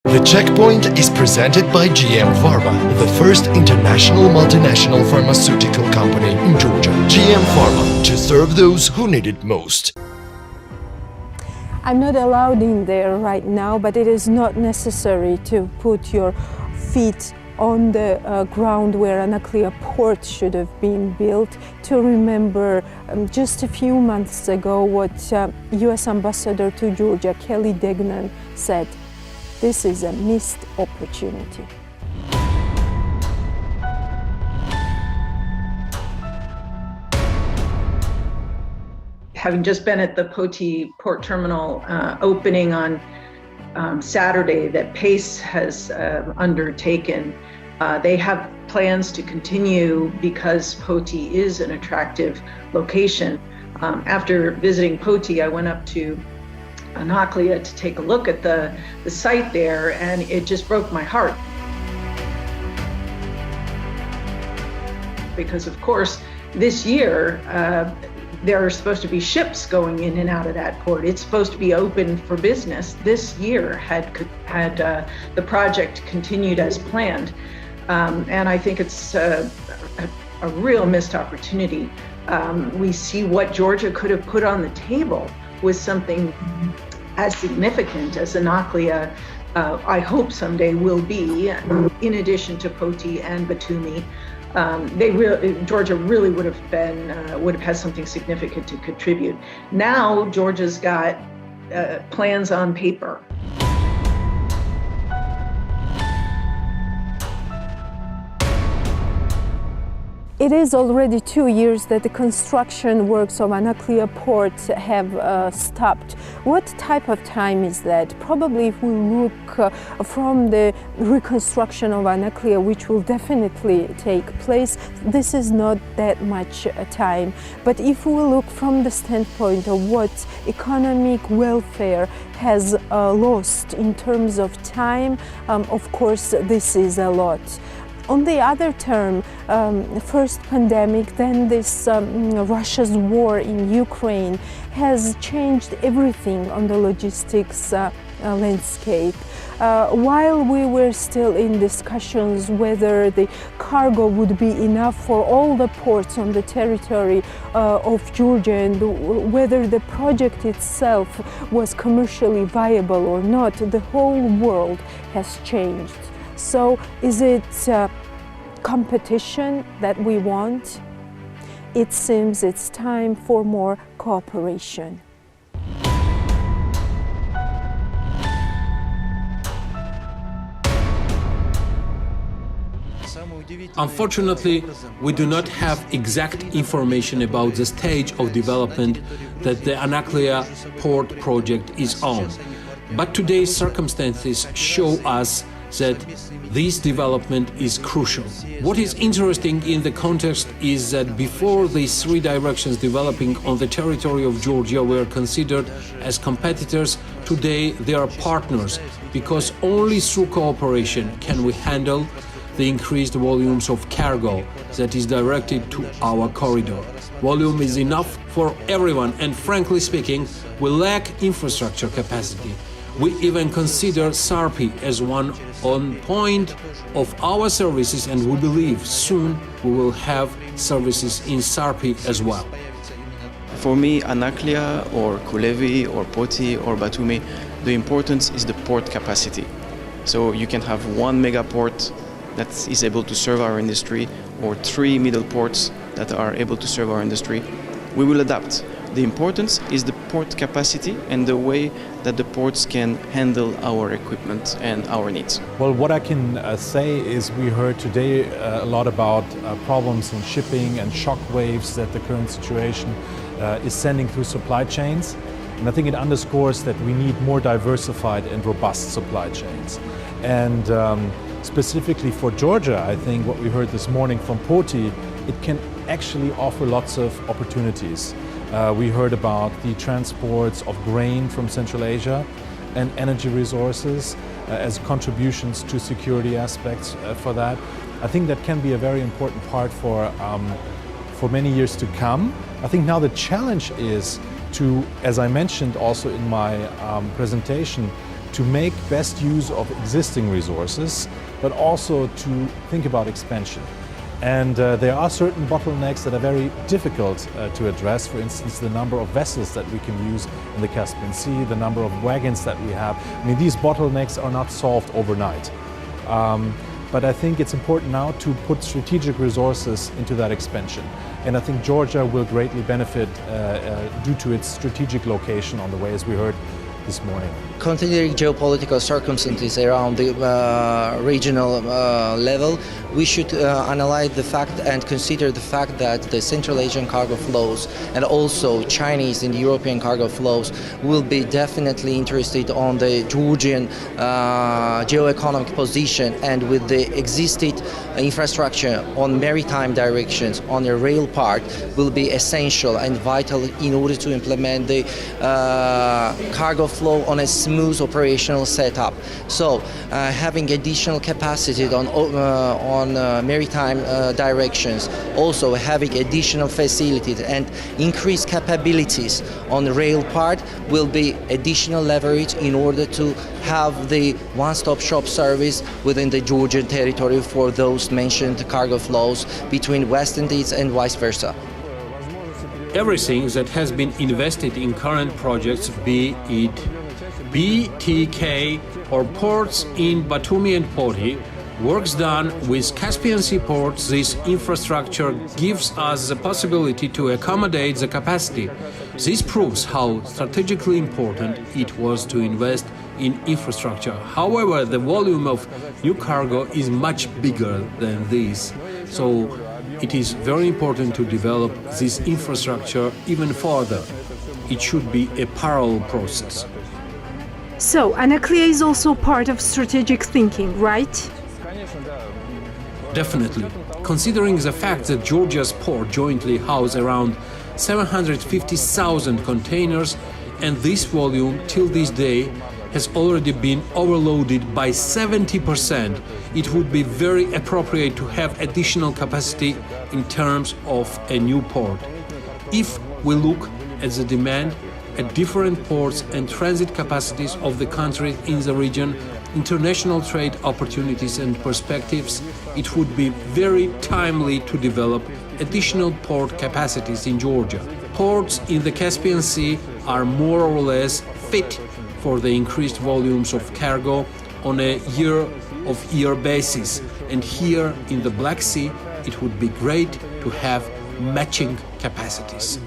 The Checkpoint is presented by GM Pharma, the first international multinational pharmaceutical company in Georgia. GM Pharma, to serve those who need it most. I'm not allowed in there right now, but it is not necessary to put your feet on the ground where Anaklia port should have been built, to remember just a few months ago what US Ambassador to Georgia, Kelly Degnan, said. This is a missed opportunity. Having just been at the Poti Port Terminal opening on Saturday that PACE has undertaken, they have plans to continue because Poti is an attractive location. After visiting Poti, I went up to Anaklia to take a look at the site there, and it just broke my heart. Because of course, this year, there are supposed to be ships going in and out of that port. It's supposed to be open for business. This year had the project continued as planned. And I think it's a real missed opportunity. We see what Georgia could have put on the table with something as significant as Anaklia, I hope someday will be, in addition to Poti and Batumi. Georgia really would have had something significant to contribute. Now Georgia's got plans on paper. It is already 2 years that the construction works of Anaklia Port have stopped. What type of time is that? Probably if we look from the reconstruction of Anaklia, which will definitely take place, this is not that much time. But if we look from the standpoint of what economic welfare has lost in terms of time, of course this is a lot. On the other term, first pandemic, then this Russia's war in Ukraine has changed everything on the logistics landscape. While we were still in discussions whether the cargo would be enough for all the ports on the territory of Georgia and whether the project itself was commercially viable or not, the whole world has changed. So is it competition that we want? It seems it's time for more cooperation. Unfortunately, we do not have exact information about the stage of development that the Anaklia port project is on. But today's circumstances show us that this development is crucial. What is interesting in the context is that before these three directions developing on the territory of Georgia were considered as competitors, today they are partners, because only through cooperation can we handle the increased volumes of cargo that is directed to our corridor. Volume is enough for everyone, and frankly speaking, we lack infrastructure capacity. We even consider SARPI as one on point of our services, and we believe soon we will have services in SARPI as well. For me, Anaklia or Kulevi or Poti or Batumi, the importance is the port capacity. So you can have one mega port that is able to serve our industry or three middle ports that are able to serve our industry. We will adapt. The importance is the port capacity and the way that the ports can handle our equipment and our needs. Well, what I can say is we heard today a lot about problems in shipping and shock waves that the current situation is sending through supply chains. And I think it underscores that we need more diversified and robust supply chains. And specifically for Georgia, I think what we heard this morning from Poti, it can actually offer lots of opportunities. We heard about the transports of grain from Central Asia and energy resources as contributions to security aspects for that. I think that can be a very important part for many years to come. I think now the challenge is to, as I mentioned also in my presentation, to make best use of existing resources, but also to think about expansion. And there are certain bottlenecks that are very difficult to address. For instance, the number of vessels that we can use in the Caspian Sea, the number of wagons that we have. I mean, these bottlenecks are not solved overnight. But I think it's important now to put strategic resources into that expansion. And I think Georgia will greatly benefit due to its strategic location on the way, as we heard this morning. Considering geopolitical circumstances around the regional level, we should analyze the fact and consider the fact that the Central Asian cargo flows and also Chinese and European cargo flows will be definitely interested on the Georgian geoeconomic position, and with the existing infrastructure on maritime directions on the rail part will be essential and vital in order to implement the cargo flow on a smooth operational setup. So having additional capacity on maritime directions, also having additional facilities and increased capabilities on the rail part will be additional leverage in order to have the one-stop shop service within the Georgian territory for those mentioned cargo flows between West Indies and vice versa. Everything that has been invested in current projects, be it BTK or ports in Batumi and Poti, works done with Caspian Sea ports. This infrastructure gives us the possibility to accommodate the capacity. This proves how strategically important it was to invest in infrastructure. However, the volume of new cargo is much bigger than this. So it is very important to develop this infrastructure even further. It should be a parallel process. So, Anaklia is also part of strategic thinking, right? Definitely. Considering the fact that Georgia's port jointly houses around 750,000 containers, and this volume till this day has already been overloaded by 70%, it would be very appropriate to have additional capacity in terms of a new port. If we look at the demand at different ports and transit capacities of the country in the region, international trade opportunities and perspectives, it would be very timely to develop additional port capacities in Georgia. Ports in the Caspian Sea are more or less fit for the increased volumes of cargo on a year-of-year basis. And here in the Black Sea, it would be great to have matching capacities.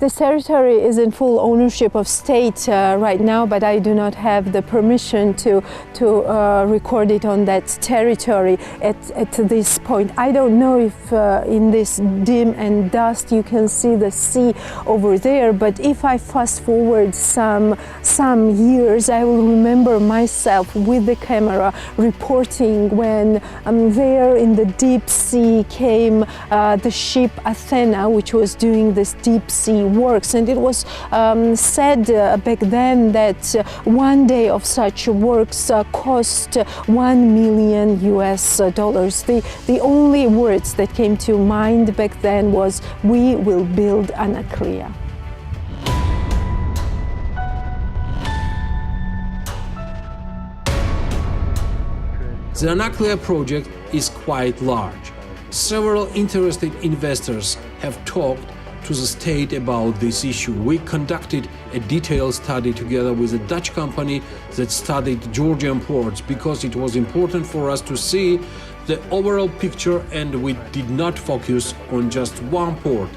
This territory is in full ownership of state right now, but I do not have the permission to record it on that territory at this point. I don't know if in this dim and dust you can see the sea over there, but if I fast forward some years, I will remember myself with the camera reporting when there in the deep sea came the ship Athena, which was doing this deep sea works, and it was said back then that one day of such works cost $1 million US. The only words that came to mind back then was, "We will build Anaklia." The Anaklia project is quite large. Several interested investors have talked to the state about this issue. We conducted a detailed study together with a Dutch company that studied Georgian ports because it was important for us to see the overall picture, and we did not focus on just one port.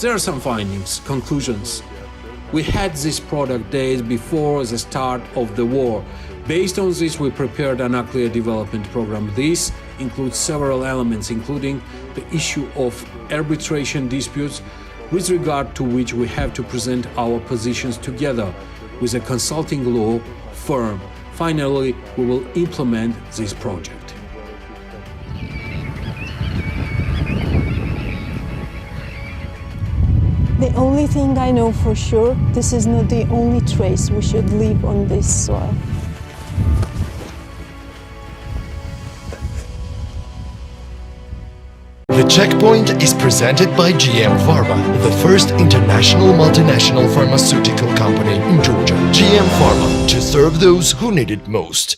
There are some findings, conclusions. We had this product days before the start of the war. Based on this, we prepared an Anaklia development program. This includes several elements, including the issue of arbitration disputes, with regard to which we have to present our positions together with a consulting law firm. Finally, we will implement this project. The only thing I know for sure, this is not the only trace we should leave on this soil. The Checkpoint is presented by GM Pharma, the first international multinational pharmaceutical company in Georgia. GM Pharma, to serve those who need it most.